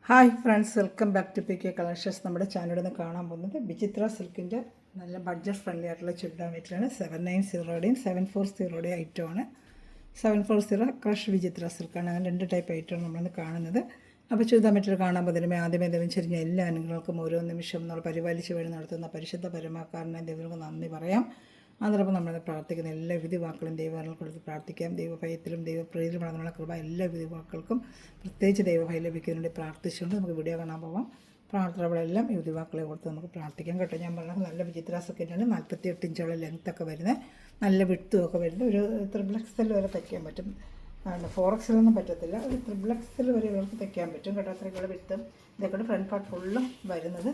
Hi friends, welcome back to P K collections. നമ്മുടെ ചാനലിൽ നിന്ന് കാണാൻ പോകുന്നത് വിചിത്ര സിൽക്കിൻ്റെ നല്ല ബഡ്ജറ്റ് ഫ്രണ്ട്ലി ആയിട്ടുള്ള ചുരിദാർ മെറ്റീരിയലാണ്. 790യുടെയും 740യുടെയും ഐറ്റമാണ്. 740 ക്രഷ് വിചിത്ര സിൽക്കാണ്. അങ്ങനെ രണ്ട് ടൈപ്പ് ഐറ്റമാണ് നമ്മളിന്ന് കാണുന്നത്. അപ്പോൾ ചുരിദാർ മെറ്റീരിയൽ കാണാൻ പോകുന്നതിന് ആദ്യമേ ദൈവം ചെറിഞ്ഞ എല്ലാ അനുഗ്രഹങ്ങൾക്കും ഓരോ നിമിഷം നമ്മൾ പരിപാലിച്ച് വഴി നടത്തുന്ന പരിശുദ്ധ പരമാക്കാരനെ ദൈവങ്ങൾക്ക് നന്ദി പറയാം. അതോടൊപ്പം നമ്മൾ പ്രാർത്ഥിക്കുന്ന എല്ലാ വിധി വാക്കുകളും ദൈവങ്ങൾ കൊടുത്ത് പ്രാർത്ഥിക്കാം. ദൈവഭയത്തിലും ദൈവപ്രീതിയിലുമാണ് നമ്മളെ കൃപ. എല്ലാ വിധി വാക്കുകൾക്കും പ്രത്യേകിച്ച് ദൈവഭയം ലഭിക്കുന്നതിന് വേണ്ടി പ്രാർത്ഥിച്ചുകൊണ്ട് നമുക്ക് വീഡിയോ കാണാൻ പോകാം. പ്രാർത്ഥനകളെല്ലാം ഈ വിധി വാക്കുകളെ കൊടുത്ത് നമുക്ക് പ്രാർത്ഥിക്കാം കേട്ടോ. ഞാൻ പറഞ്ഞത് നല്ല വിചിത്ര സെക്കൻഡാണ്. 48 ഇഞ്ചോളം ലെങ്ത്തൊക്കെ വരുന്നത്, നല്ല വിട്ടുമൊക്കെ വരുന്നത്. ഒരു ത്രിബ്ലക്സിൽ വരെ തയ്ക്കാൻ പറ്റും. 4XL പറ്റത്തില്ല, ഒരു ത്രിബ്ലക്സിൽ വരെ ഇവർക്ക് തയ്ക്കാൻ പറ്റും കേട്ടോ. അത്രയ്ക്കുള്ള വിട്ടും ഇതൊക്കെ ഫ്രണ്ട് പാർട്ട് ഫുള്ളും വരുന്നത്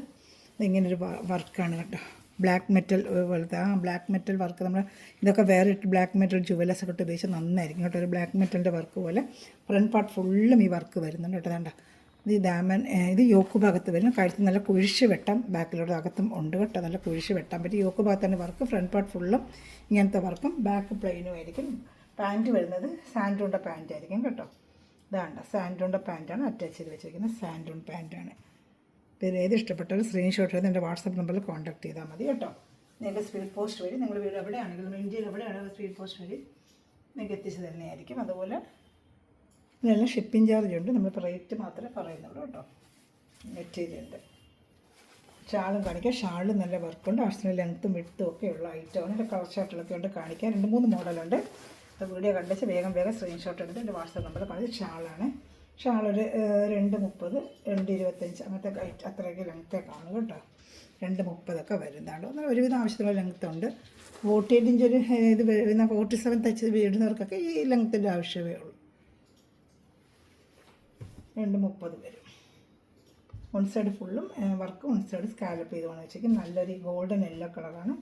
ഇങ്ങനൊരു വർക്കാണ് കേട്ടോ. ബ്ലാക്ക് മെറ്റൽ പോലത്തെ ബ്ലാക്ക് മെറ്റൽ വർക്ക് നമ്മൾ ഇതൊക്കെ വേറെ ബ്ലാക്ക് മെറ്റൽ ജുവലേഴ്സ് ഒക്കെ ഇട്ട് ഉപയോഗിച്ച് നന്നായിരിക്കും കേട്ടോ. ഒരു ബ്ലാക്ക് മെറ്റലിൻ്റെ വർക്ക് പോലെ ഫ്രണ്ട് പാർട്ട് ഫുള്ളും ഈ വർക്ക് വരുന്നുണ്ട് കേട്ടോ. വേണ്ട ഇത് ദാമൻ, ഇത് യോക്ക് ഭാഗത്ത് വരും. കഴുത്ത് നല്ല കുഴിച്ച് വെട്ടാം, ബാക്കിലോട്ട് അകത്തും ഉണ്ട് കേട്ടോ. നല്ല കുഴിച്ച് വെട്ടാൻ പറ്റും. യോക്ക് ഭാഗത്താണ് വർക്ക്. ഫ്രണ്ട് പാർട്ട് ഫുള്ളും ഇങ്ങനത്തെ വർക്കും ബാക്ക് പ്ലെയിനും ആയിരിക്കും. പാൻറ്റ് വരുന്നത് സാൻഡൂണിൻ്റെ പാൻറ്റ് ആയിരിക്കും കേട്ടോ. ഇതാണ്ട സാൻഡൂണിൻ്റെ പാൻറ്റാണ് അറ്റാച്ച് ചെയ്ത് വെച്ചിരിക്കുന്നത്. സാൻഡൂൺ പാൻറ്റാണ്. പേര് ഏത് ഇഷ്ടപ്പെട്ടാലും സ്ക്രീൻഷോട്ട് ചെയ്ത് എൻ്റെ വാട്സപ്പ് നമ്പറിൽ കോൺടാക്ട് ചെയ്താൽ മതി കേട്ടോ. നിങ്ങൾക്ക് സ്പീഡ് പോസ്റ്റ് വഴി, നിങ്ങൾ വീട് എവിടെയാണെങ്കിലും ഇന്ത്യയിൽ എവിടെയാണെങ്കിലും സ്പീഡ് പോസ്റ്റ് വഴി നിങ്ങൾക്ക് എത്തിച്ച് തന്നെയായിരിക്കും. അതുപോലെ ഇതിനെല്ലാം ഷിപ്പിംഗ് ചാർജ് ഉണ്ട്. നമ്മളിപ്പോൾ റേറ്റ് മാത്രമേ പറയുന്നുള്ളൂ കേട്ടോ. മെറ്റീരിയലിൻ്റെ ഷാളും കാണിക്കാം. ഷാളും നല്ല വർക്കുണ്ട്. ആവശ്യത്തിന് ലെങ്ത്തും വിട്ടും ഒക്കെ ഉള്ള ഐറ്റമാണ്. എൻ്റെ കളർ ഷർട്ടിലൊക്കെ ഉണ്ട് കാണിക്കാൻ. 2-3 മോഡലുണ്ട്. അപ്പോൾ വീഡിയോ കണ്ടിച്ച് വേഗം സ്ക്രീൻഷോട്ട് എടുത്ത് എൻ്റെ വാട്സപ്പ് നമ്പറിൽ പറഞ്ഞ് ഷാളാണ്. ഷാളൊരു 230, 225 അങ്ങനത്തെ അത്രയൊക്കെ ലെങ്ത്തേ കാണും കേട്ടോ. 230 വരുന്നതാണ്. എന്നാൽ ഒരുവിധം ആവശ്യത്തിനുള്ള ലെങ്ത്ത് ഉണ്ട്. 48 ഇഞ്ച് ഒരു ഇത് വരുന്ന 47 തയ്ച്ച് വീടുന്നവർക്കൊക്കെ ഈ ലെങ്ത്തിൻ്റെ ആവശ്യമേ ഉള്ളൂ. 230 വരും. വൺ സൈഡ് ഫുള്ളും വർക്ക്, വൺ സൈഡ് സ്കാലപ്പ് ചെയ്തുകൊണ്ട് വെച്ചേക്കും. നല്ലൊരു ഗോൾഡൻ യെല്ലോ കളറാണ്.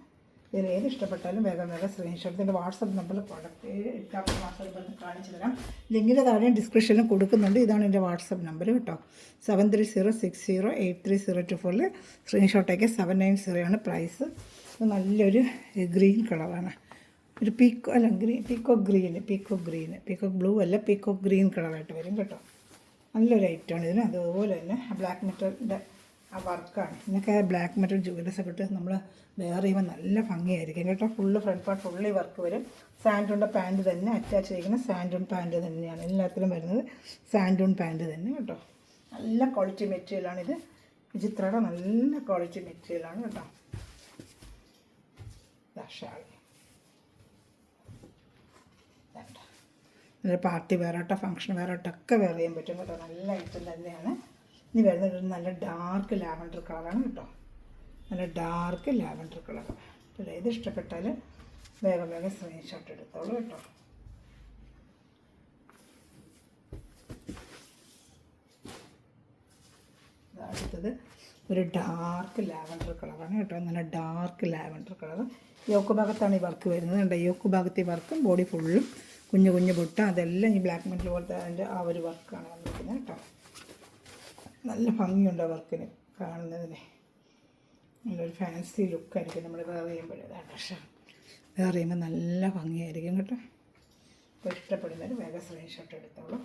ഇതിൽ ഏത് ഇഷ്ടപ്പെട്ടാലും വേഗം സ്ക്രീൻഷോട്ട് എൻ്റെ വാട്സപ്പ് നമ്പറിൽ കോൺടാക്ട് വാട്സപ്പ് നമ്പറിൽ കാണിച്ചു തരാം. ലിങ്കിൻ്റെ താഴെ ഡിസ്ക്രിപ്ഷനിലും കൊടുക്കുന്നുണ്ട്. ഇതാണ് എൻ്റെ വാട്സപ്പ് നമ്പർ കേട്ടോ. 7306083024 സ്ക്രീൻഷോട്ടേക്ക്. 790 പ്രൈസ്. ഇത് നല്ലൊരു ഗ്രീൻ കളറാണ്. ഒരു പീക്കോ ബ്ലൂ അല്ല, പീക്കോ ഗ്രീൻ കളറായിട്ട് വരും കേട്ടോ. നല്ലൊരു ഐറ്റമാണ് ഇതിന്. അതുപോലെ തന്നെ ബ്ലാക്ക് മെറ്റലിൻ്റെ ആ വർക്കാണ്. ഇന്നൊക്കെ ബ്ലാക്ക് മെറ്റൽ ജുവലേഴ്സൊക്കെ ഇട്ട് നമ്മൾ വെയർ ചെയ്യുമ്പോൾ നല്ല ഭംഗിയായിരിക്കും കേട്ടോ. Full front part full work വരും. സാൻഡൂണിൻ്റെ പാൻറ്റ് തന്നെ അറ്റാച്ച് ചെയ്യുന്ന സാൻഡൂൺ പാൻറ്റ് തന്നെയാണ് എല്ലാത്തിലും വരുന്നത്. സാൻഡൂൺ പാൻറ്റ് തന്നെ കേട്ടോ. നല്ല ക്വാളിറ്റി മെറ്റീരിയലാണിത്. വിചിത്രയുടെ നല്ല ക്വാളിറ്റി മെറ്റീരിയലാണ് കേട്ടോ. ഷാൾ നല്ല പാർട്ടി വെയറായിട്ടോ ഫങ്ഷൻ വെയറായിട്ടോ ഒക്കെ വെയർ ചെയ്യാൻ പറ്റും കേട്ടോ. നല്ല ഐറ്റം തന്നെയാണ്. ഇനി വരുന്നത് നല്ല ഡാർക്ക് ലാവൻഡർ കളറാണ് കേട്ടോ. നല്ല ഡാർക്ക് ലാവൻഡർ കളർ. അപ്പോൾ ഏത് ഇഷ്ടപ്പെട്ടാൽ വേഗം സ്ക്രീൻഷോട്ട് എടുത്തോളൂ കേട്ടോ. അടുത്തത് ഒരു ഡാർക്ക് ലാവൻഡർ കളറാണ് കേട്ടോ. നല്ല ഡാർക്ക് ലാവൻഡർ കളർ. യോക്ക് ഭാഗത്താണ് ഈ വർക്ക് വരുന്നത്. ഉണ്ട് യോക്ക് ഭാഗത്തെ ഈ വർക്കും ബോഡി ഫുള്ളും കുഞ്ഞു കുഞ്ഞു പൊട്ട അതെല്ലാം ഈ ബ്ലാക്ക് മെറ്റൽ പോലത്തെ അതിൻ്റെ ആ ഒരു വർക്കാണ് വന്നിരിക്കുന്നത് കേട്ടോ. നല്ല ഭംഗിയുണ്ട് ആ വർക്കിന് കാണുന്നതിന്. നല്ലൊരു ഫാൻസി ലുക്കായിരിക്കും നമ്മൾ വെയർ ചെയ്യുമ്പോൾ. വെയർ ചെയ്യുമ്പോൾ നല്ല ഭംഗിയായിരിക്കും കേട്ടോ. അപ്പോൾ ഇഷ്ടപ്പെടുന്നതിന് വേഗം സ്ക്രീൻഷോട്ട് എടുത്തോളൂ.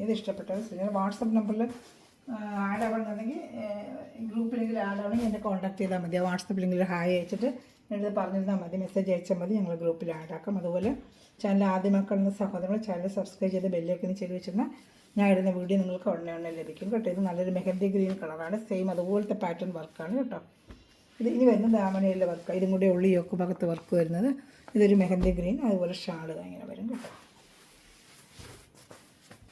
ഏത് ഇഷ്ടപ്പെട്ടാലും വാട്സപ്പ് നമ്പറിൽ ആഡ് ആവണമെന്നുണ്ടെങ്കിൽ ഗ്രൂപ്പ് ലിങ്കിൽ ആഡ് ആവണമെങ്കിൽ എന്നെ കോൺടാക്ട് ചെയ്താൽ മതി. ആ വാട്സപ്പ് ലിങ്കിൽ ഹായ് അയച്ചിട്ട് എന്നോട് പറഞ്ഞിരുന്നാൽ മതി, മെസ്സേജ് അയച്ചാൽ മതി. ഞങ്ങൾ ഗ്രൂപ്പിൽ ആഡ് ആക്കാം. അതുപോലെ ചാനൽ ആദ്യമായി കാണുന്ന സഹോദരങ്ങൾ ചാനൽ സബ്സ്ക്രൈബ് ചെയ്ത് ബെല്ലേക്കിന് ചെയ്ത് വെച്ചിരുന്നാൽ ഞാൻ ഇടുന്ന വീഡിയോ നിങ്ങൾക്ക് ഉടനെ ലഭിക്കും കേട്ടോ. ഇത് നല്ലൊരു മെഹന്തി ഗ്രീൻ കളറാണ്. സെയിം അതുപോലത്തെ പാറ്റേൺ വർക്കാണ് കേട്ടോ. ഇനി വരുന്നത് ദാമനയിലെ വർക്കാണ്. ഇതും കൂടെ ഉള്ളി യോക്ക് ഭാഗത്ത് വർക്ക് വരുന്നത്. ഇതൊരു മെഹന്തി ഗ്രീൻ. അതുപോലെ ഷാള് ഇങ്ങനെ വരും കേട്ടോ.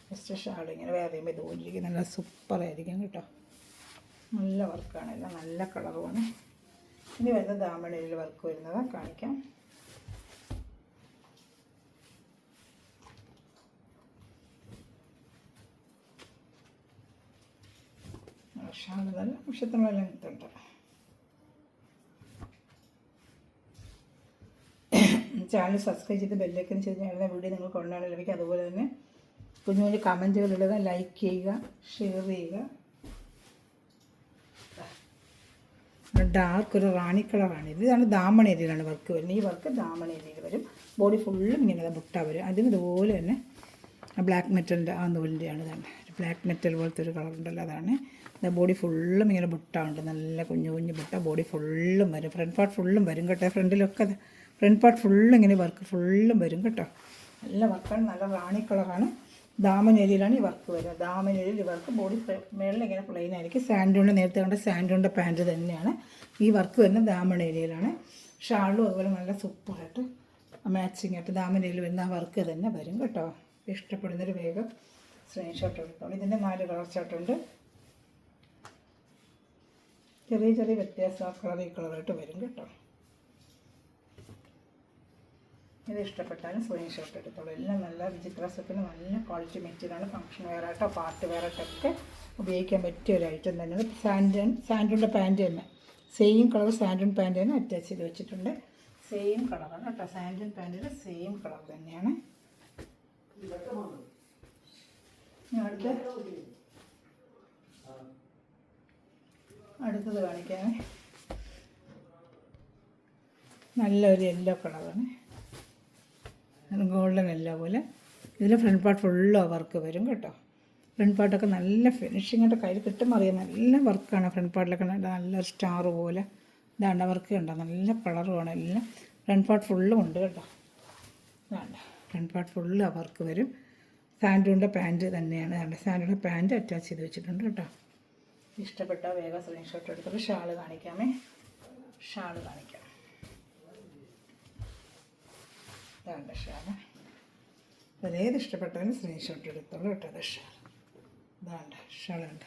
ജസ്റ്റ് ഷാൾ ഇങ്ങനെ വേറെ ചെയ്യുമ്പോൾ ഇതുപോലിരിക്കും. നല്ല സൂപ്പറായിരിക്കും കേട്ടോ. നല്ല വർക്കാണ്. എല്ലാം നല്ല കളറുമാണ്. ഇനി വരുന്നത് ദാമണയിൽ വർക്ക് വരുന്നത് കാണിക്കാം. ഷാൾ നല്ല ആവശ്യത്തിനുള്ള ലെങ്ത് ഉണ്ട്. ചാനൽ സബ്സ്ക്രൈബ് ചെയ്ത് ബെല്ലേക്കിന് ചെയ്ത് ഞങ്ങളുടെ വീഡിയോ നിങ്ങൾക്ക് ഉടനെ ലഭിക്കും. അതുപോലെ തന്നെ കുഞ്ഞു കുഞ്ഞു കമൻറ്റുകൾ ഇടുക, ലൈക്ക് ചെയ്യുക, ഷെയർ ചെയ്യുക. ഡാർക്ക് ഒരു റാണി കളറാണ് ഇതാണ് ദാമൺ ഏരിയയിലാണ് വർക്ക് വരുന്നത്. ഈ വർക്ക് ദാമൺ ഏരിയയിൽ വരും. ബോഡി ഫുള്ളും ഇങ്ങനെ ബുട്ട വരും. അതിന് ഇതുപോലെ തന്നെ ബ്ലാക്ക് മെറ്റലിൻ്റെ ആ നൂലിൻ്റെയാണ്. ഇതാണ് ബ്ലാക്ക് മെറ്റൽ പോലത്തെ ഒരു കളറുണ്ടല്ലോ, അതാണ്. ബോഡി ഫുള്ളും ഇങ്ങനെ ബുട്ട ഉണ്ട്, നല്ല കുഞ്ഞു കുഞ്ഞു ബുട്ട. ബോഡി ഫുള്ളും വരും, ഫ്രണ്ട് പാർട്ട് ഫുള്ളും വരും കേട്ടോ. ഫ്രണ്ടിലൊക്കെ ഫ്രണ്ട് പാർട്ട് ഫുള്ളും ഇങ്ങനെ വർക്ക് ഫുള്ളും വരും കേട്ടോ. നല്ല വർക്കാണ്, നല്ല റാണി കളറാണ്. ദാമൻ ഏരിയയിലാണ് ഈ വർക്ക് വരുന്നത്. ദാമൻ ഏരിയയിൽ ഈ വർക്ക് ബോഡി മേളിൽ ഇങ്ങനെ പ്ലെയിൻ ആയിരിക്കും. സാൻഡൂണിൻ്റെ നേരത്തെ കണ്ട സാൻഡൂണിൻ്റെ പാൻറ്റ് തന്നെയാണ് ഈ വർക്ക് വരുന്നത്. ദാമൻ ഏരിയയിലാണ്. ഷാളും അതുപോലെ നല്ല സൂപ്പറായിട്ട് മാച്ചിങ് ആയിട്ട് ദാമൻ ഏരിയയിൽ വരുന്ന ആ വർക്ക് തന്നെ വരും കേട്ടോ. ഇഷ്ടപ്പെടുന്നൊരു വേഗം സ്ക്രീൻഷോട്ട് എടുത്തോളൂ. ഇതിൻ്റെ 4 കളർ ചാർട്ടുണ്ട്. ചെറിയ ചെറിയ വ്യത്യാസം ആ കളർ ഈ കളറായിട്ട് വരും കേട്ടോ. ഇത് ഇഷ്ടപ്പെട്ടാലും സ്ക്രീൻഷോട്ട് എടുത്തോളൂ. എല്ലാം നല്ല വിചിത്ര സിൽക്കിന് നല്ല ക്വാളിറ്റി മെറ്റീരിയലാണ്. ഫംഗ്ഷൻ വെയറായിട്ടോ പാർട്ടി വെയറായിട്ടൊക്കെ ഉപയോഗിക്കാൻ പറ്റിയ ഒരു ഐറ്റം തന്നെയാണ്. സാൻഡൂണിൻ്റെ പാൻറ്റ് തന്നെ സെയിം കളർ സാൻഡൂൺ പാൻറ്റ് തന്നെ അറ്റാച്ച് ചെയ്ത് വെച്ചിട്ടുണ്ട്. സെയിം കളറാണ് കേട്ടോ. സാൻഡൂൺ പാൻറ്റിൻ്റെ സെയിം കളർ തന്നെയാണ്. അടുത്തത് കാണിക്കാൻ നല്ലൊരു യെല്ലോ കളറാണ്, ഗോൾഡൻ യെല്ലോ പോലെ. ഇതിൽ ഫ്രണ്ട് പാർട്ട് ഫുള്ള് വർക്ക് വരും കേട്ടോ. ഫ്രണ്ട് പാർട്ടൊക്കെ നല്ല ഫിനിഷിങ്ങിൻ്റെ കയ്യിൽ കിട്ടുമ്പോൾ അറിയാം നല്ല വർക്കാണ്. ഫ്രണ്ട് പാർട്ടിലൊക്കെ നല്ലൊരു സ്റ്റാർ പോലെ ഇതാണ്ട വർക്ക് കണ്ടോ, നല്ല കളറുമാണ്. എല്ലാം ഫ്രണ്ട് പാർട്ട് ഫുള്ളും ഉണ്ട് കേട്ടോ. ഇതാണ്ട ഫ്രണ്ട് പാർട്ട് ഫുള്ള് വർക്ക് വരും. സാൻഡൂണിൻ്റെ പാൻറ്റ് തന്നെയാണ്. അതുകൊണ്ട് സാൻഡൂണിൻ്റെ പാൻറ്റ് അറ്റാച്ച് ചെയ്ത് വെച്ചിട്ടുണ്ട് കേട്ടോ. ഇഷ്ടപ്പെട്ട വേഗം സ്ക്രീൻഷോട്ട് എടുത്തിട്ട് ഷാള് കാണിക്കാമേ. ഷാള് കാണിക്കാം. ഇതാണ്ട് ഷാള്. അതേത് ഇഷ്ടപ്പെട്ടാലും സ്ക്രീൻഷോട്ട് എടുത്തോളൂ കേട്ടോ. അത് ഷാൾ. ഇതാണ്ട് ഷാളുണ്ട്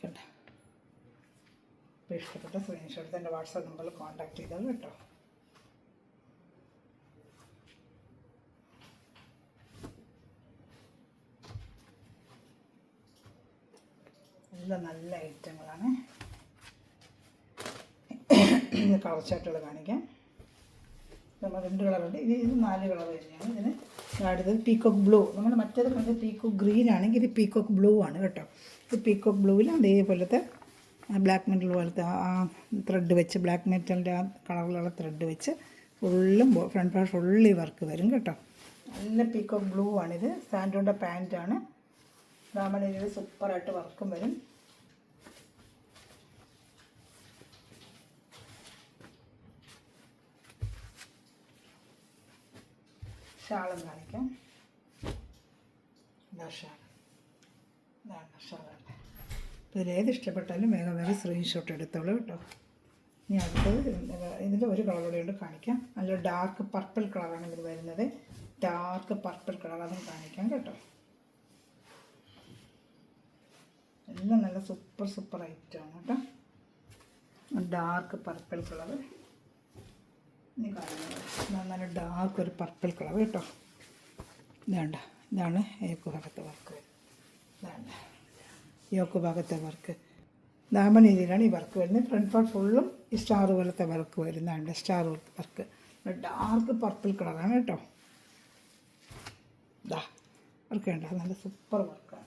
കേട്ടോ. ഇപ്പോൾ ഇഷ്ടപ്പെട്ട സ്ക്രീൻഷോട്ട് എൻ്റെ വാട്സാപ്പ് നമ്പറിൽ കോൺടാക്ട് ചെയ്തോളൂ കേട്ടോ. എല്ലാം നല്ല ഐറ്റങ്ങളാണ്. കളർ ചാർട്ടുകൾ കാണിക്കാം. നമ്മൾ 2 കളറുണ്ട്. ഇത് 4 കളർ തന്നെയാണ്. ഇതിന് അടുത്തത് പീക്കോക്ക് ബ്ലൂ. നമ്മൾ മറ്റേത് കണ്ടത് പീക്കോക്ക് ഗ്രീൻ ആണെങ്കിൽ ഇത് പീക്കോക്ക് ബ്ലൂ ആണ് കേട്ടോ. ഇത് പീക്കോക്ക് ബ്ലൂവിൽ അതേപോലത്തെ ബ്ലാക്ക് മെറ്റൽ പോലത്തെ ആ ത്രെഡ് വെച്ച്, ബ്ലാക്ക് മെറ്റലിൻ്റെ ആ കളറിലുള്ള ത്രെഡ് വെച്ച് ഫുള്ളും ഫ്രണ്ട് പാർട്ട് ഫുള്ളി വർക്ക് വരും കേട്ടോ. നല്ല പീക്കോക്ക് ബ്ലൂ ആണിത്. സാൻഡൂണിൻ്റെ പാൻറ്റാണ്. ദാമണിയിൽ സൂപ്പറായിട്ട് വർക്കും വരും. ഷാളും കാണിക്കാം. ഇതാ ഷാൾ. ഇതാണ് ഷാളല്ലേ. ഇതിൽ ഏത് ഇഷ്ടപ്പെട്ടാലും വേഗം വേഗം സ്ക്രീൻഷോട്ട് എടുത്തോളൂ കേട്ടോ. ഇനി അടുത്തത് ഇതിൻ്റെ ഒരു കളർ കൂടെ ഉണ്ട് കാണിക്കാം. നല്ല ഡാർക്ക് പർപ്പിൾ കളറാണ് ഇതിൽ വരുന്നത്. ഡാർക്ക് പർപ്പിൾ കളർ അതും കാണിക്കാം കേട്ടോ. എല്ലാം നല്ല സൂപ്പർ ഐറ്റമാണ് കേട്ടോ. Dark purple colour. ഇനി കാണുന്നത് നല്ല ഡാർക്ക് ഒരു പർപ്പിൾ കളർ കേട്ടോ. ഇതാണ് യോക്ക് ഭാഗത്തെ വർക്ക്. ഇതാണ് യോക്ക് ഭാഗത്തെ വർക്ക്. ദാമൻ ഏരിയയിലാണ് ഈ വർക്ക് വരുന്നത്. ഫ്രണ്ട് പാർട്ട് ഫുള്ളും ഈ സ്റ്റാർ പോലത്തെ വർക്ക് വരുന്നതാണ്. സ്റ്റാർ വർക്ക് ഡാർക്ക് പർപ്പിൾ കളറാണ് കേട്ടോ. ഇതാ വർക്ക് കണ്ടോ, നല്ല സൂപ്പർ വർക്കാണ്.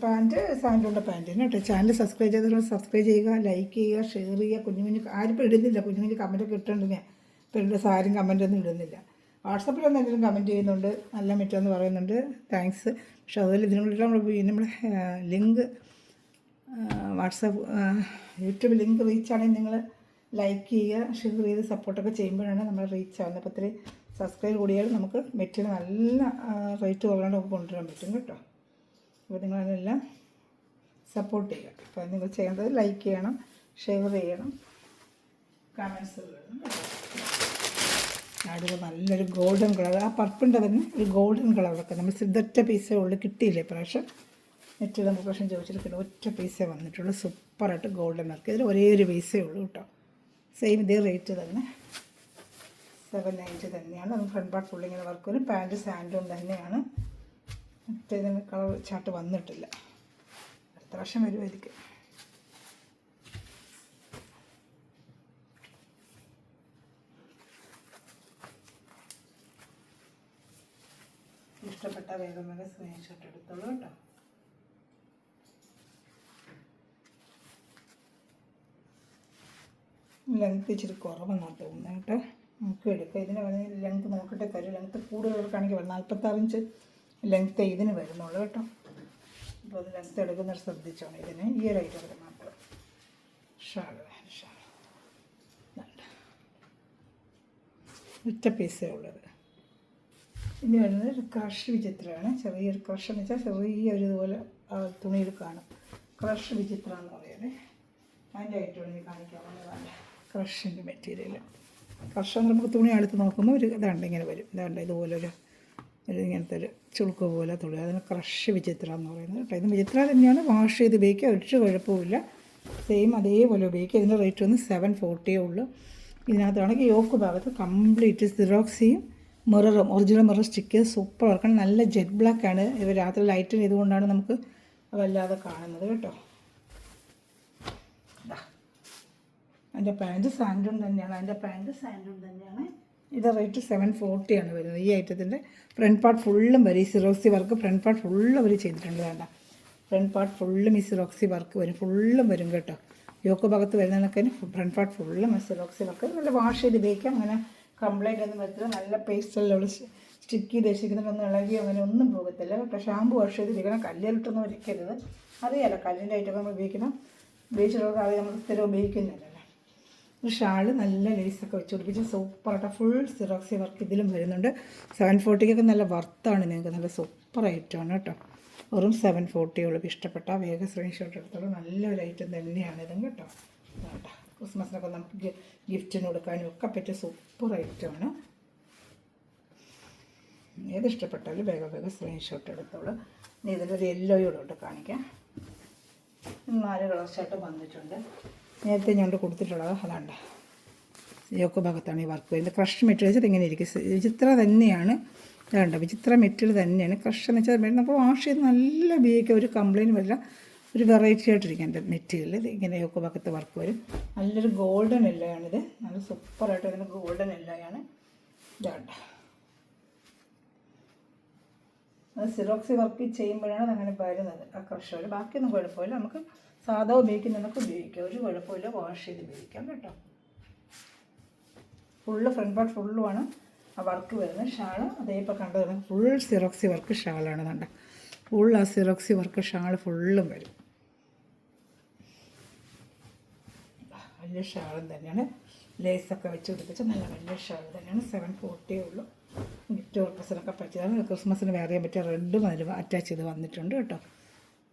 പാൻറ്റ് സാൻഡൂണിൻ്റെ പാൻറ്റ് തന്നെ കേട്ടോ. ചാനൽ സബ്സ്ക്രൈബ് ചെയ്തിട്ട് സബ്സ്ക്രൈബ് ചെയ്യുക, ലൈക്ക് ചെയ്യുക, ഷെയർ ചെയ്യുക. കുഞ്ഞു ആരും ഇടുന്നില്ല. കുഞ്ഞു കമൻറ്റൊക്കെ ഇട്ടുണ്ട്. ഞാൻ ഇപ്പോൾ എൻ്റെ സാരും കമൻറ്റൊന്നും ഇടുന്നില്ല. വാട്സപ്പിലൊന്നും എന്തെങ്കിലും കമൻറ്റ് ചെയ്യുന്നുണ്ട്, നല്ല മെറ്റെന്ന് പറയുന്നുണ്ട്. താങ്ക്സ്. പക്ഷെ അതുപോലെ ഇതിനുള്ള നമ്മളെ link WhatsApp YouTube link reach ആണെങ്കിൽ നിങ്ങൾ ലൈക്ക് ചെയ്യുക, ഷെയർ ചെയ്ത് സപ്പോർട്ടൊക്കെ ചെയ്യുമ്പോഴാണ് നമ്മൾ റീച്ച് ആവുന്നത്. അപ്പോൾ ഇത്തിരി സബ്സ്ക്രൈബ് കൂടിയാൽ നമുക്ക് മെറ്റീരിയൽ നല്ല റേറ്റ് കുറവാണ്ട് നമുക്ക് കൊണ്ടുവരാൻ പറ്റും കേട്ടോ. അപ്പോൾ നിങ്ങളതെല്ലാം സപ്പോർട്ട് ചെയ്യുക. അപ്പോൾ നിങ്ങൾ ചെയ്യേണ്ടത് ലൈക്ക് ചെയ്യണം, ഷെയർ ചെയ്യണം, കമൻസ് ഇടണം. അടുത്ത നല്ലൊരു ഗോൾഡൻ കളർ. ആ പർപ്പിൻ്റെ തന്നെ ഒരു ഗോൾഡൻ കളറൊക്കെ നമ്മൾ ഇതൊറ്റ പീസേ ഉള്ളൂ, കിട്ടിയില്ലേ പ്രാവശ്യം. നെറ്റിൽ നമുക്ക് പ്രാവശ്യം ചോദിച്ചിട്ട് ഒറ്റ പീസേ വന്നിട്ടുള്ളൂ. സൂപ്പറായിട്ട് ഗോൾഡൻ വർക്ക്. ഇതിൽ ഒരേ ഒരു പീസേ ഉള്ളൂ കേട്ടോ. സെയിം ഇതേ റേറ്റ് തന്നെ 790 തന്നെയാണ്. അത് ഫ്രണ്ട് പാർട്ട് ഫുള്ളിങ്ങനെ വർക്ക് വരും. പാൻറ്റ് സാൻഡൂൺ തന്നെയാണ്. മറ്റേതിന് കളർ ചാർട്ട് വന്നിട്ടില്ല. അടുത്ത പ്രാവശ്യം വരുമായിരിക്കും. ഇഷ്ടപ്പെട്ട വേഗം വേഗം സ്ക്രീൻഷോട്ട് എടുത്തോളൂ കേട്ടോ. ലെങ്ത്ത് ഇച്ചിരി കുറവെന്നാണ് തോന്നുന്നത് കേട്ടോ. നമുക്ക് എടുക്കാം. ഇതിന് വേണമെങ്കിൽ ലെങ്ത്ത് നോക്കിയിട്ട് തരും. ലെങ്ത്ത് കൂടുതലുള്ളവർക്കാണെങ്കിൽ 46 ഇഞ്ച് ലെങ്ത്ത് ഇതിന് വരുന്നുള്ളൂ കേട്ടോ. അപ്പോൾ അത് ലെങ്ത്ത് എടുക്കുന്നവർ ശ്രദ്ധിച്ചോണം. ഇതിന് ഈ ഒരു ഐറ്റം മാത്രം. ഷാള് ഒറ്റ പീസേ ഉള്ളത്. ഇനി വരുന്നത് ഒരു ക്രഷ് വിചിത്രമാണ്. ചെറിയൊരു ക്രഷ് എന്ന് വെച്ചാൽ ചെറിയൊരു ഇതുപോലെ തുണിയിൽ കാണും. ക്രഷ് വിചിത്ര എന്ന് പറയുന്നത് അതിൻ്റെ ഐറ്റമാണ് ഇനി കാണിക്കാവുന്നതാണ്. ക്രഷിൻ്റെ മെറ്റീരിയൽ. ക്രഷ് നമുക്ക് തുണി അടുത്ത് നോക്കുമ്പോൾ ഒരു ഇതാണ്ട് ഇങ്ങനെ വരും. ഇതാണ്ട് ഇതുപോലൊരു ഇങ്ങനത്തെ ഒരു ചുളുക്ക് പോലെ തുണി. അതിന് ക്രഷ് വിചിത്ര എന്ന് പറയുന്നത് കേട്ടോ. ഇത് വിചിത്ര തന്നെയാണ്. വാഷ് ചെയ്ത് ഉപയോഗിക്കുക, ഒരു കുഴപ്പമില്ല. സെയിം അതേപോലെ ഉപയോഗിക്കുക. ഇതിൻ്റെ റേറ്റ് വന്ന് 740 ഉള്ളൂ. ഇതിനകത്താണെങ്കിൽ യോക്ക് ഭാഗത്ത് കംപ്ലീറ്റ് സിറോക്സിയും മിററും ഒറിജിനൽ മിറർ സ്റ്റിക്ക് ചെയ്ത് സൂപ്പർ വർക്കാണ്. നല്ല ജെറ്റ് ബ്ലാക്കാണ്. ഇവർ രാത്രി ലൈറ്റ് ഇതുകൊണ്ടാണ് നമുക്ക് വല്ലാതെ കാണുന്നത് കേട്ടോ. അതിൻ്റെ പാൻറ്റ് സാൻഡൂൺ തന്നെയാണ്. ഇതിൻ്റെ റേറ്റ് 740 ആണ് വരുന്നത്. ഈ ഐറ്റത്തിൻ്റെ ഫ്രണ്ട് പാർട്ട് ഫുള്ളും വരും. ഈ സിറോക്സി വർക്ക് ഫ്രണ്ട് പാർട്ട് ഫുള്ളും അവർ ചെയ്തിട്ടുണ്ട്. വേണ്ട, ഫ്രണ്ട് പാർട്ട് ഫുള്ളും ഈ സിറോക്സി വർക്ക് വരും. ഫുള്ളും വരും കേട്ടോ. യോക്ക് ഭാഗത്ത് വരുന്നതൊക്കെ ഫ്രണ്ട് പാർട്ട് ഫുള്ളും സിറോക്സി വർക്ക്. നല്ല വാഷ് ചെയ്ത് ഉപയോഗിക്കാം. അങ്ങനെ കംപ്ലൈൻറ്റ് ഒന്നും വരത്തില്ല. നല്ല പേസ്റ്റെല്ലാം സ്റ്റിക്ക് ചെയ്ത് വെച്ചിരിക്കുന്നതൊന്നും ഇളകി അങ്ങനെ ഒന്നും പോകത്തില്ല കേട്ടോ. ഷാമ്പു വാഷ് ചെയ്ത് ഇരിക്കണം. കല്ലിലിട്ടൊന്നും ഒരിക്കരുത്. അറിയാലോ കല്ലിൻ്റെ ഐറ്റം നമ്മൾ ഉപയോഗിക്കണം. ഉപയോഗിച്ചിട്ടുള്ള അത് നമ്മൾ സ്ഥിരം ഉപയോഗിക്കുന്നില്ലല്ലോ. ഒരു ഷാള് നല്ല ലേസൊക്കെ വെച്ച് പിടിപ്പിച്ച് സൂപ്പറായിട്ട് ഫുൾ സിറോക്സി വർക്ക് ഇതിലും വരുന്നുണ്ട്. 740 നല്ല വർത്താണ്. നിങ്ങൾക്ക് നല്ല സൂപ്പർ ഐറ്റമാണ് കേട്ടോ. വെറും 740 ഉള്ളൂ. ഇഷ്ടപ്പെട്ട വേഗം സ്ക്രീൻഷോട്ട് എടുത്തോളൂ. നല്ലൊരു ഐറ്റം തന്നെയാണ് ഇതും കേട്ടോ. കേട്ടോ ക്രിസ്മസിനൊക്കെ നമുക്ക് ഗിഫ്റ്റിന് കൊടുക്കാനും ഒക്കെ പറ്റിയ സൂപ്പർ ഐറ്റമാണ്. ഏതിഷ്ടപ്പെട്ടാലും വേഗം സ്ക്രീൻഷോട്ട് എടുത്തോളൂ. ഇനി ഇതിലൊരു യെല്ലോയോടുണ്ട് കാണിക്കാം. 4 കളർ ഷർട്ട് വന്നിട്ടുണ്ട്. നേരത്തെ ഞാൻ കൊടുത്തിട്ടുള്ളത് അതാണ്ട് യോക്ക് ഭാഗത്താണ് ഈ വർക്ക് വരുന്നത്. ക്രഷ് മെറ്റീരിയൽ വെച്ചാൽ ഇങ്ങനെ ഇരിക്കും. വിചിത്ര തന്നെയാണ്. വേണ്ട വിചിത്ര മെറ്റീരിയൽ തന്നെയാണ്. ക്രഷ് എന്ന് വെച്ചാൽ നമുക്ക് വാഷ് ചെയ്ത് നല്ല ഉപയോഗിക്കുക. ഒരു കംപ്ലയിൻറ്റ് വരില്ല. ഒരു വെറൈറ്റി ആയിട്ടിരിക്കും എൻ്റെ മെറ്റീരിയൽ. ഇങ്ങനെ യോക്ക് ഭാഗത്ത് വർക്ക് വരും. നല്ലൊരു ഗോൾഡൻ എല്ലയാണിത്. നല്ല സൂപ്പറായിട്ട് വരുന്ന ഗോൾഡൻ എല്ലയാണ്. ഇതാണ്ട അത് സിറോക്സി വർക്ക് ചെയ്യുമ്പോഴാണ് അതങ്ങനെ വരുന്നത് ആ ക്രഷ്. ബാക്കിയൊന്നും കുഴപ്പമില്ല. നമുക്ക് സാധാ ഉപയോഗിക്കുന്നതൊക്കെ ഉപയോഗിക്കാം. ഒരു കുഴപ്പമില്ല. വാഷ് ചെയ്ത് ഉപയോഗിക്കാം കേട്ടോ. ഫുള്ള് ഫ്രണ്ട് പാർട്ട് ഫുള്ളുമാണ് ആ വർക്ക് വരുന്നത്. ഷാള് അതേപോലെ കണ്ടത് ഫുൾ സിറോക്സി വർക്ക് ഷാളാണ്. കണ്ട ഫുൾ ആ സിറോക്സി വർക്ക് ഷാൾ ഫുള്ളും വരും. വലിയ ഷാളും തന്നെയാണ്. ലേസൊക്കെ വെച്ച് പിടിപ്പിച്ച നല്ല വലിയ ഷാൾ തന്നെയാണ്. 740 ഉള്ളൂ. ഗിഫ്റ്റ് പർപ്പസിനൊക്കെ പറ്റിയതാണ്. ക്രിസ്മസിന് വേറെ ചെയ്യാൻ പറ്റിയ റെഡും അതിൽ അറ്റാച്ച് ചെയ്ത് വന്നിട്ടുണ്ട് കേട്ടോ.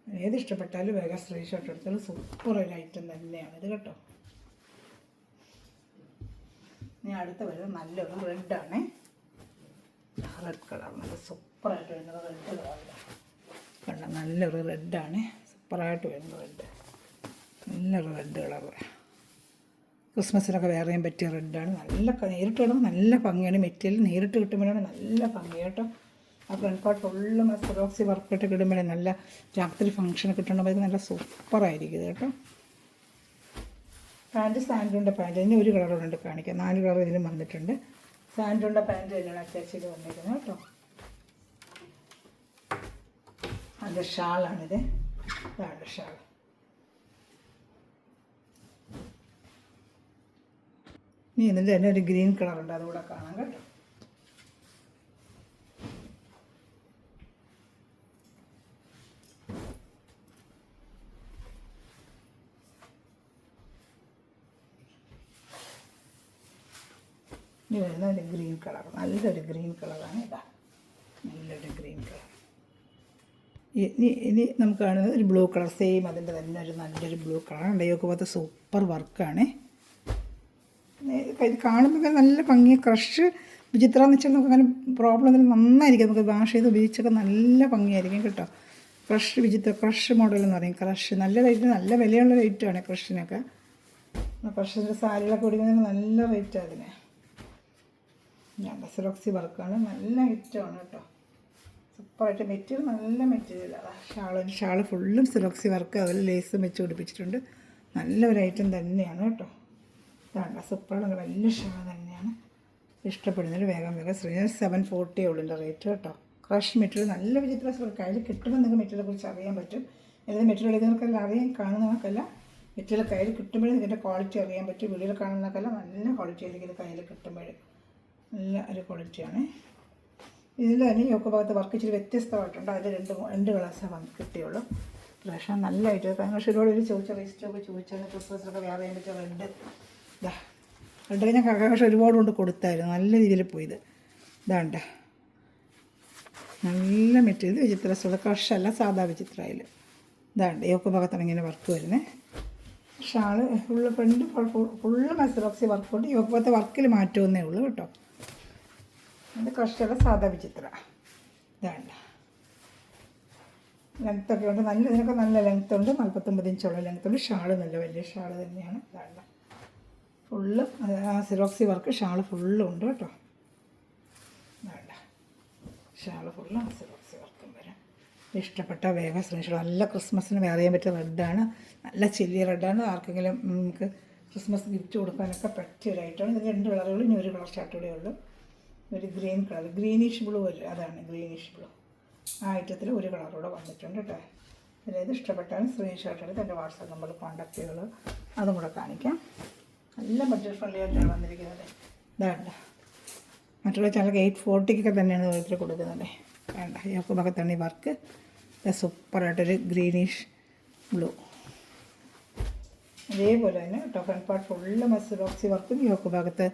ഏത് ഇഷ്ടപ്പെട്ടാലും വേഗം സ്ക്രീൻഷോട്ട് എടുത്താലും സൂപ്പർ ഒരു ഐറ്റം തന്നെയാണിത് കേട്ടോ. ഇനി അടുത്ത് വരുന്നത് നല്ലൊരു റെഡാണേ. റെഡ് കളർ നല്ല സൂപ്പറായിട്ട് വരുന്നത് റെഡ് കളറിലാണ്. കണ്ട നല്ലൊരു റെഡാണ്. സൂപ്പറായിട്ട് വരുന്നത് റെഡ്. നല്ലൊരു റെഡ് കളർ. ക്രിസ്മസിനൊക്കെ വേറെ ചെയ്യാൻ പറ്റിയ റെഡാണ്. നല്ല നേരിട്ട് കിട്ടുമ്പോൾ നല്ല ഭംഗിയാണ്. മെറ്റീരിയൽ നേരിട്ട് കിട്ടുമ്പോഴാണ് നല്ല ഭംഗി കേട്ടോ. ആ ഫ്രണ്ട് പാർട്ട് ഫുള്ളും ആ സിറോക്സി വർക്കിട്ട് കിട്ടുമ്പോഴേ നല്ല രാത്രി ഫംഗ്ഷൻ കിട്ടണമെങ്കിൽ നല്ല സൂപ്പറായിരിക്കും കേട്ടോ. പാൻറ്റ് സാൻഡൂണിൻ്റെ പാൻറ്റ് ഇതിന് ഒരു കളറുണ്ട് കാണിക്കാം. 4 കളർ ഇതിലും വന്നിട്ടുണ്ട്. സാൻഡൂണിൻ്റെ പാൻറ്റ് തന്നെയാണ് അറ്റാച്ച് ചെയ്ത് വന്നിരിക്കുന്നത് കേട്ടോ. അതിൻ്റെ ഷാളാണിത്. ഇതാണ് ഷാൾ. ഇനി ഇതിൻ്റെ തന്നെ ഒരു ഗ്രീൻ കളറുണ്ട്. അതുകൂടെ കാണാം കേട്ടോ. ഇനി വരുന്ന ഒരു ഗ്രീൻ കളർ. നല്ലൊരു ഗ്രീൻ കളറാണ്. ഇതാ നല്ലൊരു ഗ്രീൻ കളർ. ഇനി നമുക്ക് കാണുന്നത് ഒരു ബ്ലൂ കളർ. സെയിം അതിൻ്റെ തന്നെ ഒരു നല്ലൊരു ബ്ലൂ കളറാണ്. ഡയോക്ക് പോലത്തെ സൂപ്പർ വർക്കാണ്. ഇത് കാണുമ്പോൾ നല്ല ഭംഗി. ക്രഷ് വിചിത്ര എന്ന് വെച്ചാൽ നമുക്ക് അങ്ങനെ പ്രോബ്ലം ഒന്നും നന്നായിരിക്കും. നമുക്ക് വാഷ് ചെയ്ത് ഉപയോഗിച്ചൊക്കെ നല്ല ഭംഗിയായിരിക്കും കേട്ടോ. ക്രഷ് വിചിത്ര ക്രഷ് മോഡൽ എന്ന് പറയും. ക്രഷ് നല്ല റേറ്റ്, നല്ല വിലയുള്ള റേറ്റാണ് ക്രഷിനൊക്കെ. ക്രഷിൻ്റെ സാരികളൊക്കെ കൊടുക്കുന്നതിന് നല്ല റേറ്റാണ് അതിന്. സിറോക്സി വർക്കാണ്. നല്ല ഐറ്റമാണ് കേട്ടോ. സൂപ്പറായിട്ട് മെറ്റീരിയൽ നല്ല മെറ്റീരിയലാണ്. ഷാള് ഫുള്ളും സിറോക്സി വർക്ക് അതിൽ ലേസും വെച്ച് പിടിപ്പിച്ചിട്ടുണ്ട്. നല്ലൊരു ഐറ്റം തന്നെയാണ് കേട്ടോ. ഇതാണ് സൂപ്പറാണ്. വലിയ ഷാൾ തന്നെയാണ്. ഇഷ്ടപ്പെടുന്നതിൽ വേഗം 740 ഉള്ളിൻ്റെ റേറ്റ് കേട്ടോ. ക്രഷ് മെറ്റീരിയൽ നല്ല വിചിത്ര കയ്യിൽ കിട്ടുമ്പോൾ നിങ്ങൾക്ക് മെറ്റീരിയലെ കുറിച്ച് അറിയാൻ പറ്റും. ഏത് മെറ്റീരിയൽ എടുക്കുന്നവർക്കെല്ലാം അറിയാൻ കാണുന്നവർക്കല്ല മെറ്റീരിയൽ കയ്യിൽ കിട്ടുമ്പോഴേ ഇതിൻ്റെ ക്വാളിറ്റി അറിയാൻ പറ്റും. വീഡിയോയിൽ കാണുന്നതൊക്കെ നല്ല ക്വാളിറ്റി ആയിരിക്കും ഇത് കയ്യിൽ കിട്ടുമ്പോൾ. നല്ല ഒരു ക്വാളിറ്റിയാണ്. ഇതിൽ തന്നെ യോക്ക് ഭാഗത്ത് വർക്ക് ഇച്ചിരി വ്യത്യസ്തമായിട്ടുണ്ട്. അതിൽ രണ്ട് കളേഴ്സാണ് കിട്ടിയുള്ളൂ. പക്ഷേ നല്ലതായിട്ട് കഴിഞ്ഞ വർഷം ഒരുപാട് ചോദിച്ച റേസ്റ്റൊക്കെ ചോദിച്ചാൽ ക്രിസ്മസിലൊക്കെ വേറെ ചെയ്യാൻ പറ്റിയ റെഡ് ഞാൻ കഴിഞ്ഞ വർഷം ഒരുപാട് കൊണ്ട് കൊടുത്തായിരുന്നു. നല്ല രീതിയിൽ പോയത് ഇതാണ്ട നല്ല മെറ്റീരിയൽ വിചിത്ര ക്രഷല്ല, സാധാ വിചിത്രയിൽ ഇതാണ്ട് യോക്ക് ഭാഗത്താണ് ഇങ്ങനെ വർക്ക് വരുന്നത്. ഷാള് ഫുള്ള് ഫ്രണ്ട് ഫുള്ള് മെസറോക്സി വർക്ക് കൊണ്ട് യോക്ക് ഭാഗത്തെ വർക്കിൽ മാറ്റുമെന്നേ ഉള്ളൂ കേട്ടോ. ഇത് ക്രഷല്ല, സാധാ വിചിത്ര ഇതാണ്ട. ലെങ്ത്തൊക്കെ ഉണ്ട്, നല്ല ഇതിനൊക്കെ നല്ല ലെങ്ത്ത് ഉണ്ട്. 49 ഇഞ്ചുള്ള ലെങ്ത്ത് ഉണ്ട്. ഷാള് നല്ല വലിയ ഷാള് തന്നെയാണ്. ഇതാണ്ട ഫുള്ള് സിറോക്സി വർക്ക് ഷാള് ഫുള്ളും ഉണ്ട് കേട്ടോ. വേണ്ട ഷാള് ഫുള്ള് സിറോക്സി വർക്കും വരാം. ഇഷ്ടപ്പെട്ട വേഗം ശ്രമിച്ചു. നല്ല ക്രിസ്മസിന് വേറെ ചെയ്യാൻ പറ്റിയ റെഡാണ്. നല്ല ചില്ലി റെഡാണ്. ആർക്കെങ്കിലും നമുക്ക് ക്രിസ്മസ് ഗിഫ്റ്റ് കൊടുക്കാനൊക്കെ പറ്റിയ ഒരു ഐറ്റമാണ്. ഇത് 2 കളറുകൾ, ഇനി ഒരു കളർ ഷർട്ടൂടെ ഉള്ളൂ. ഒരു ഗ്രീൻ കളർ, ഗ്രീനിഷ് ബ്ലൂ അല്ലേ, അതാണ് ഗ്രീനിഷ് ബ്ലൂ. ആ ഐറ്റത്തിൽ ഒരു കളറൂടെ വന്നിട്ടുണ്ട് കേട്ടോ. ഇതിലേത് ഇഷ്ടപ്പെട്ടാലും സ്ക്രീൻഷോട്ട് എടുത്ത് എൻ്റെ വാട്സാപ്പ് നമ്പറിൽ കോൺടാക്ട് ചെയ്യുള്ളൂ. അതും കൂടെ കാണിക്കാം. നല്ല ബഡ്ജറ്റ് ഫ്രണ്ട്ലി ആയിട്ടാണ് വന്നിരിക്കുന്നത്. ഇതാണ്ട മറ്റുള്ള ചാനൽ 840 തന്നെയാണ് ഓരോരുത്തർ കൊടുക്കുന്നത്. വേണ്ട യോക്ക് ഭാഗത്താണ് ഈ വർക്ക്. സൂപ്പറായിട്ടൊരു greenish blue. അതേപോലെ തന്നെ കേട്ടോ ഫ്രണ്ട് പാർട്ട് ഫുള്ള് മെസ്സറോക്സി വർക്കും യോക്ക് ഭാഗത്ത്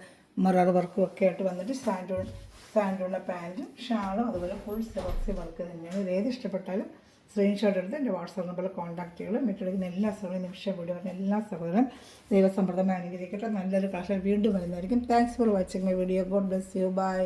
മിറർ വർക്കും ഒക്കെ ആയിട്ട് വന്നിട്ട് സാൻഡൂണിൻ്റെ പാൻറ്റും ഷാളും അതുപോലെ ഫുൾ സെറോക്സി വർക്ക് തന്നെയാണ്. ഇതേത് ഇഷ്ടപ്പെട്ടാലും സ്ക്രീൻഷോട്ട് എടുത്ത് എൻ്റെ വാട്സാപ്പ് നമ്പറിൽ കോൺടാക്ട് ചെയ്യുള്ളൂ. മറ്റെടുക്കുന്ന എല്ലാ സഹോദരനും നിമിഷം വീഡിയോ പറഞ്ഞ എല്ലാ സഹോദരനും ദൈവസമ്പ്രദമായി അനുഗ്രഹിക്കട്ടെ. നല്ലൊരു കളക്ഷൻ വീണ്ടും വരുന്നതായിരിക്കും. Thanks for watching my video. God bless you. By.